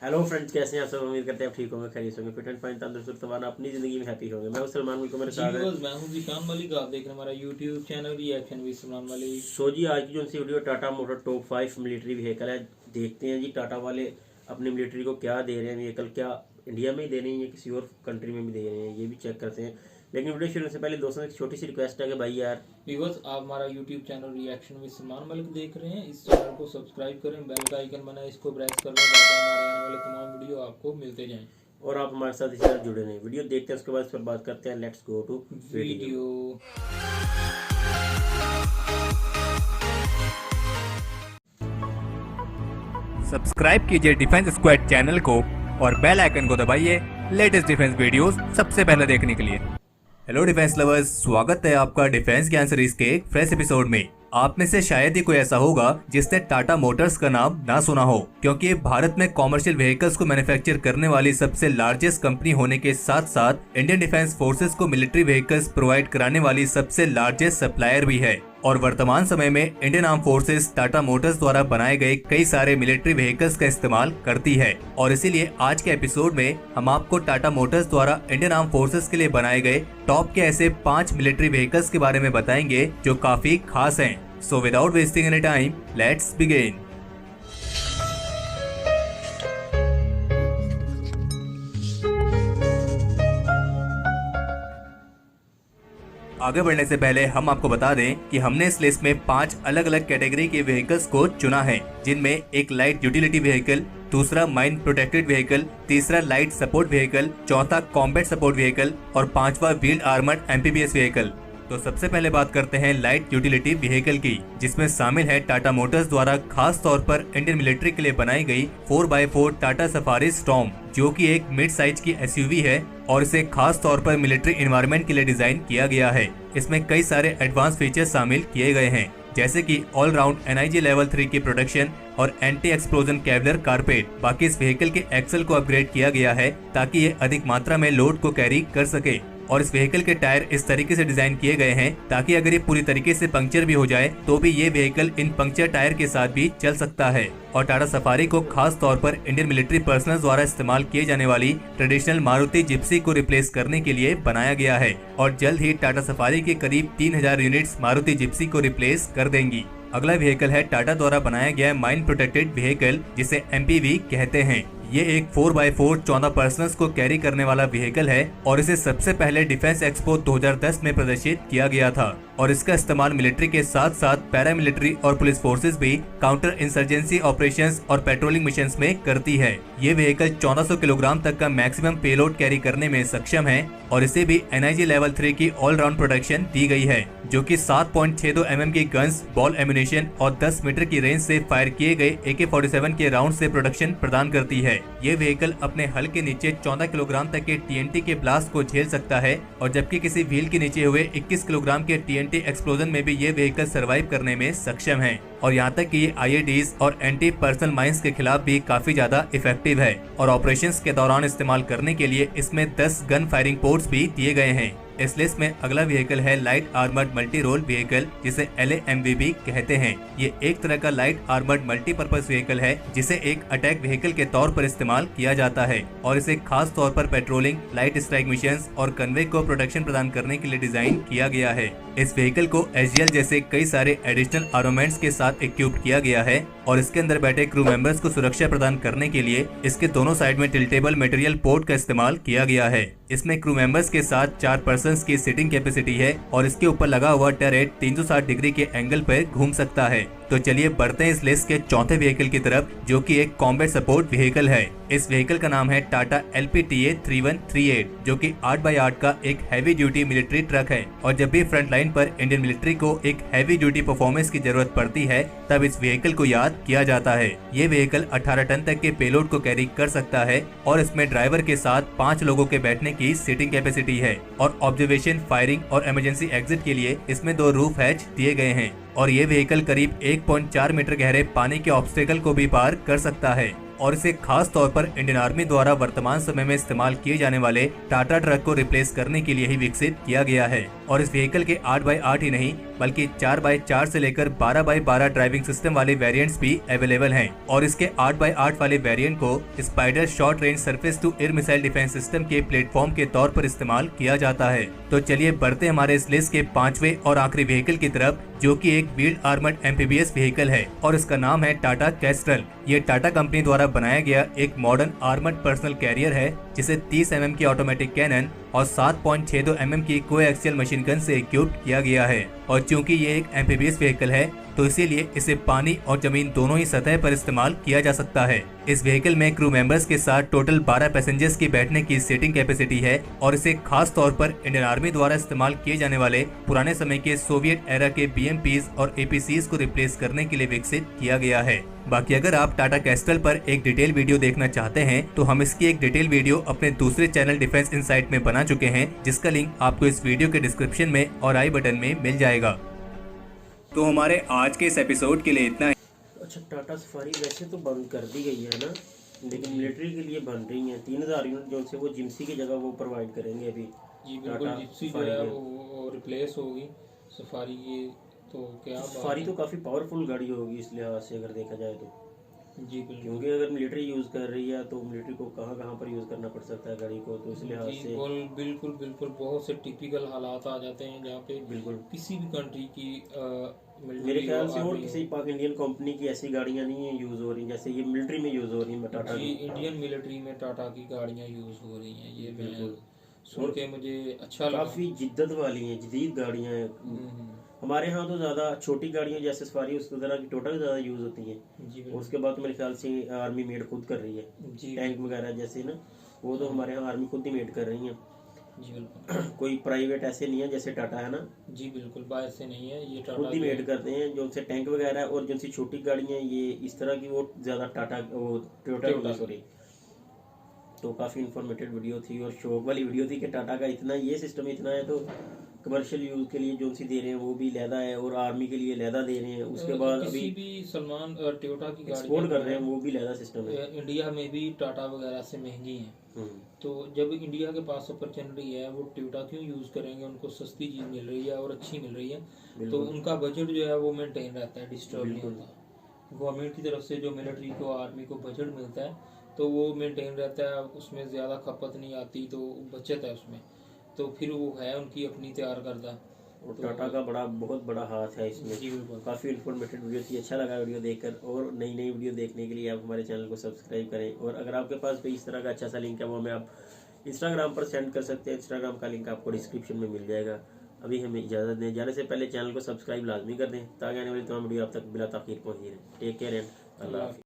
Hello friends, कैसे हैं आप सब। उम्मीद करते हैं आप ठीक होंगे, खैरियत होंगे, फिट एंड फाइन, तंदुरुस्त वाला अपनी जिंदगी में हैप्पी होंगे। मैं हूं सलमान मलिक, मेरे साथ है मैं हूं जिशान मलिक। आप देख रहे हैं हमारा YouTube channel reaction with Salman Malik. So जी, आज की जो सी video Tata motor top 5 military vehicle है। देखते हैं जी टाटा वाले अपनी मिलिट्री को क्या दे रहे हैं व्हीकल, क्या इंडिया में ही दे रहे हैं या किसी और कंट्री में भी दे रहे हैं, ये भी चेक करते हैं। लेकिन वीडियो शुरू से पहले दोस्तों एक छोटी सी रिक्वेस्ट है कि भाई यार व्यूअर्स, आप हमारा YouTube channel reaction with Salman Malik देख रहे हैं, इस चैनल को सब्सक्राइब करें, बेल का आइकन बना है, इसको प्रेस कर दें ताकि हमारे आने वाले तमाम वीडियो आपको मिलते जाएं और आप हमारे साथ इसी तरह जुड़े रहें। वीडियो देखते हैं, उसके बाद फिर बात करते हैं। Let's go to video. Subscribe कीजिए डिफेंस स्क्वाड चैनल को और बेल आइकन को दबाइए लेटेस्ट डिफेंस वीडियोस सबसे पहले देखने के लिए। हेलो डिफेंस लवर्स, स्वागत है आपका डिफेंस ज्ञान सीरीज के एक फ्रेश एपिसोड में। आप में से शायद ही कोई ऐसा होगा जिसने टाटा मोटर्स का नाम ना सुना हो, क्योंकि ये भारत में कॉमर्शियल व्हीकल्स को मैन्युफैक्चर करने वाली सबसे लार्जेस्ट कंपनी होने के साथ साथ इंडियन डिफेंस फोर्सेस को मिलिट्री व्हीकल्स प्रोवाइड कराने वाली सबसे लार्जेस्ट सप्लायर भी है। और वर्तमान समय में Indian arm forces Tata Motors द्वारा बनाए गए कई सारे मिलिट्री व्हीकल्स का इस्तेमाल करती है। और इसीलिए आज के एपिसोड में हम आपको टाटा मोटर्स द्वारा इंडियन आर्म फोर्सेस के लिए बनाए गए टॉप के ऐसे 5 मिलिट्री व्हीकल्स के बारे में बताएंगे जो काफी खास हैं। So without wasting any time, let's begin. आगे बढ़ने से पहले हम आपको बता दें कि हमने इस लिस्ट में 5 अलग अलग कैटेगरी के व्हीकल्स को चुना है, जिनमें एक लाइट यूटिलिटी व्हीकल, दूसरा माइन प्रोटेक्टेड व्हीकल, तीसरा लाइट सपोर्ट व्हीकल, चौथा कॉम्बैट सपोर्ट व्हीकल और पांचवा व्हील्ड आर्मर्ड एमपीबीएस व्हीकल। तो सबसे पहले बात करते हैं लाइट यूटिलिटी व्हीकल की, जिसमें शामिल है टाटा मोटर्स द्वारा खास तौर पर इंडियन मिलिट्री के लिए बनाई गई 4x4 टाटा सफारी स्टॉर्म, जो कि एक मिड साइज की एसयूवी है और इसे खास तौर पर मिलिट्री एनवायरनमेंट के लिए डिजाइन किया गया है। इसमें कई सारे एडवांस फीचर्स शामिल किए गए हैं, जैसे कि ऑल राउंड एनआईजी लेवल 3 की प्रोडक्शन और एंटी एक्सप्लोजन केवलर कारपेट। बाकी इस व्हीकल के एक्सल को अपग्रेड किया गया है ताकि ये अधिक मात्रा में लोड को कैरी कर सके। और इस व्हीकल के टायर इस तरीके से डिजाइन किए गए हैं ताकि अगर ये पूरी तरीके से पंक्चर भी हो जाए तो भी ये व्हीकल इन पंक्चर टायर के साथ भी चल सकता है। और टाटा सफारी को खास तौर पर इंडियन मिलिट्री पर्सनल द्वारा इस्तेमाल किए जाने वाली ट्रेडिशनल मारुति जिप्सी को रिप्लेस करने के लिए बनाया गया है और जल्द ही टाटा सफारी के करीब 3000 यूनिट्स मारुति जिप्सी को रिप्लेस कर देंगी। अगला व्हीकल है टाटा द्वारा बनाया गया माइन प्रोटेक्टेड व्हीकल, जिसे एमपीवी कहते हैं। ये एक 4x4 14 पर्सनल्स को कैरी करने वाला व्हीकल है और इसे सबसे पहले डिफेंस एक्सपो 2010 में प्रदर्शित किया गया था। और इसका इस्तेमाल मिलिट्री के साथ साथ पैरामिलिट्री और पुलिस फोर्सेस भी काउंटर इंसर्जेंसी ऑपरेशंस और पेट्रोलिंग मिशंस में करती है। ये व्हीकल 1400 किलोग्राम तक का मैक्सिमम पेलोड कैरी करने में सक्षम है और इसे भी एनआईजी लेवल 3 की ऑल राउंड प्रोटेक्शन दी गई है, जो कि 7.62 mm की गन्स, बॉल एम्यूनेशन और 10 मीटर की रेंज से फायर किए गए AK-47 के राउंड से प्रोटेक्शन प्रदान करती है। ये व्हीकल अपने हल के नीचे 14 किलोग्राम तक के TNT के ब्लास्ट को झेल सकता है और जबकि किसी व्हील के नीचे हुए 21 किलोग्राम के TNT एक्सप्लोजन में भी ये व्हीकल सर्वाइव करने में सक्षम है। और यहाँ तक कि ये IEDs और एंटी पर्सनल माइंस के खिलाफ भी काफी ज्यादा इफेक्टिव है और ऑपरेशंस के दौरान इस्तेमाल करने के लिए इसमें 10 गन फायरिंग पोर्ट्स भी दिए गए हैं। इस लिस्ट में अगला व्हीकल है light armoured multi role vehicle, जिसे LAMV कहते हैं। ये एक तरह का लाइट आर्मर्ड मल्टीपर्पज व्हीकल है जिसे एक अटैक व्हीकल के तौर पर इस्तेमाल किया जाता है और इसे खास तौर पर पेट्रोलिंग, लाइट स्ट्राइक मिशंस और कन्वे को प्रोटेक्शन प्रदान करने के लिए डिजाइन किया गया है। इस व्हीकल को SGL जैसे कई सारे एडिशनल आर्मामेंट्स के साथ इक्विप्ड किया गया है और इसके अंदर बैठे क्रू मेंबर्स को सुरक्षा प्रदान करने के लिए इसके दोनों साइड में टिल्टेबल मटेरियल पोर्ट का इस्तेमाल किया गया है। इसमें क्रू मेंबर्स के साथ 4 पर्सन्स की सीटिंग कैपेसिटी है और इसके ऊपर लगा हुआ टर्रेट 360 डिग्री के एंगल पर घूम सकता है। तो चलिए बढ़ते हैं इस लिस्ट के चौथे व्हीकल की तरफ, जो कि एक कॉम्बैट सपोर्ट व्हीकल है। इस व्हीकल का नाम है टाटा LPTA 3138, जो कि 8x8 का एक हैवी ड्यूटी मिलिट्री ट्रक है और जब भी फ्रंट लाइन पर इंडियन मिलिट्री को एक हैवी ड्यूटी परफॉर्मेंस की जरूरत पड़ती है तब इस व्हीकल को याद किया जाता है। ये व्हीकल 18 टन तक के पेलोड को कैरी कर सकता है और इसमें ड्राइवर के साथ 5 लोगों के बैठने की सीटिंग कैपेसिटी है और ऑब्जर्वेशन, फायरिंग और इमरजेंसी एग्जिट के लिए इसमें 2 रूफ हैच दिए गए हैं। और ये व्हीकल करीब 1.4 मीटर गहरे पानी के ऑब्स्टेकल को भी पार कर सकता है और इसे खास तौर पर इंडियन आर्मी द्वारा वर्तमान समय में इस्तेमाल किए जाने वाले टाटा ट्रक को रिप्लेस करने के लिए ही विकसित किया गया है। और इस व्हीकल के 8x8 ही नहीं बल्कि 4x4 से लेकर 12x12 ड्राइविंग सिस्टम वाले वेरिएंट्स भी अवेलेबल हैं और इसके 8x8 वाले वेरिएंट को Spyder short range surface to air missile defence system के प्लेटफॉर्म के तौर पर इस्तेमाल किया जाता है। तो चलिए बढ़ते हमारे इस लिस्ट के 5वें और आखिरी व्हीकल की तरफ, जो कि एक व्हील्ड आर्मर्ड एम्फीबियस व्हीकल है और इसका नाम है टाटा कैस्ट्रल। ये टाटा कंपनी द्वारा बनाया गया एक मॉडर्न आर्मर्ड पर्सनल कैरियर है जिसे 30 mm की ऑटोमेटिक कैनन और 7.62 mm की कोएक्सियल मशीन गन से इक्विप्ड किया गया है। और चूंकि ये एक एम्फीबियस व्हीकल है तो इसीलिए इसे पानी और जमीन दोनों ही सतह पर इस्तेमाल किया जा सकता है। इस व्हीकल में क्रू मेंबर्स के साथ टोटल 12 पैसेंजर्स की बैठने की सीटिंग कैपेसिटी है और इसे खास तौर पर इंडियन आर्मी द्वारा इस्तेमाल किए जाने वाले पुराने समय के सोवियत एरा के BMPs और APCs को रिप्लेस करने के लिए विकसित किया गया है। बाकी अगर आप टाटा कैस्ट्रल पर एक डिटेल वीडियो देखना चाहते हैं तो हम इसकी एक डिटेल वीडियो अपने दूसरे चैनल डिफेंस इनसाइट में बना चुके हैं, जिसका लिंक आपको इस वीडियो के डिस्क्रिप्शन में और आई बटन में मिल जाएगा। तो हमारे आज के इस एपिसोड के लिए इतना ही। अच्छा, टाटा सफारी वैसे तो बंद कर दी गई है ना, लेकिन मिलिट्री के लिए बन रही है 3000 यूनिट जो से वो जिम्सी की जगह वो प्रोवाइड करेंगे अभी। जी बिल्कुल, जिप्सी जो है वो रिप्लेस होगी सफारी की। तो क्या सफारी तो काफ़ी पावरफुल गाड़ी होगी इस लिहाज से अगर देखा जाए तो। जी बिल्कुल, क्योंकि अगर मिलिट्री यूज़ कर रही है तो मिलिट्री को कहाँ कहाँ पर यूज़ करना पड़ सकता है गाड़ी को, तो इस लिहाज से बिल्कुल बिल्कुल बहुत से टिपिकल हालात आ जाते हैं जहाँ पे बिल्कुल किसी भी कंट्री की मेरे ख्याल से और किसी पाक इंडियन कंपनी की ऐसी गाड़ियाँ नहीं है यूज़ हो रही जैसे ये मिलिट्री में यूज़ हो रही है टाटा जी इंडियन मिलिट्री में टाटा की गाड़ियाँ यूज़ हो रही हैं। ये बिल्कुल सुन के मुझे अच्छा लगा। काफ़ी जिद्दत वाली हैं, जदीद गाड़ियाँ हैं। हमारे यहाँ तो ज़्यादा छोटी गाड़ियाँ जैसे सफारी उस तरह की टोटल ज़्यादा यूज़ होती हैं। जी उसके बाद तो मेरे ख्याल से आर्मी मेड खुद कर रही है। जी टैंक वगैरह जैसे ना वो तो हमारे यहाँ आर्मी खुद ही मेड कर रही हैं। जी बिल्कुल, कोई प्राइवेट ऐसे नहीं है जैसे टाटा है ना। जी बिल्कुल बाहर से नहीं है, ये टाटा खुद ही मेड करते हैं जो उनसे टैंक वगैरह है। और जिनसी छोटी गाड़ियाँ ये इस तरह की वो ज़्यादा टाटा वो टोयोटा सॉरी। तो काफ़ी इन्फॉर्मेटिव वीडियो थी और शौक वाली वीडियो थी कि टाटा का इतना ये सिस्टम इतना है तो कमर्शियल यूज के लिए जो सी दे रहे हैं वो भी लहदा है और आर्मी के लिए लहदा दे रहे हैं। उसके बाद किसी अभी भी सलमान टोयोटा की गाड़ी एक्सपोर्ट कर रहे हैं वो भी लहदा सिस्टम है। इंडिया में भी टाटा वगैरह से महंगी हैं। तो जब इंडिया के पास अपॉर्चुनिटी है वो टोयोटा क्यों यूज़ करेंगे, उनको सस्ती चीज़ मिल रही है और अच्छी मिल रही है तो उनका बजट जो है वो मेंटेन रहता है, डिस्टर्ब नहीं होता। गवर्नमेंट की तरफ से जो मिलिट्री को आर्मी को बजट मिलता है तो वो मेंटेन रहता है, उसमें ज़्यादा खपत नहीं आती, तो बचत है उसमें। तो फिर वो है उनकी अपनी तैयार करदा। और टाटा का बहुत बड़ा हाथ है इसमें। जी बिल्कुल, काफ़ी इन्फॉर्मेटिव वीडियो थी, अच्छा लगा वीडियो देखकर। और नई नई वीडियो देखने के लिए आप हमारे चैनल को सब्सक्राइब करें। और अगर आपके पास कोई इस तरह का अच्छा सा लिंक है वो हमें आप इंस्टाग्राम पर सेंड कर सकते हैं। इंस्टाग्राम का लिंक आपको डिस्क्रिप्शन में मिल जाएगा। अभी हमें इजाज़त दें, जाने से पहले चैनल को सब्सक्राइब लाजमी कर दें ताकि आने वाली तमाम वीडियो आप तक बिला ताख़ीर पहुँची रहे। टेक केयर एंड अल्लाह हाफ़िज़।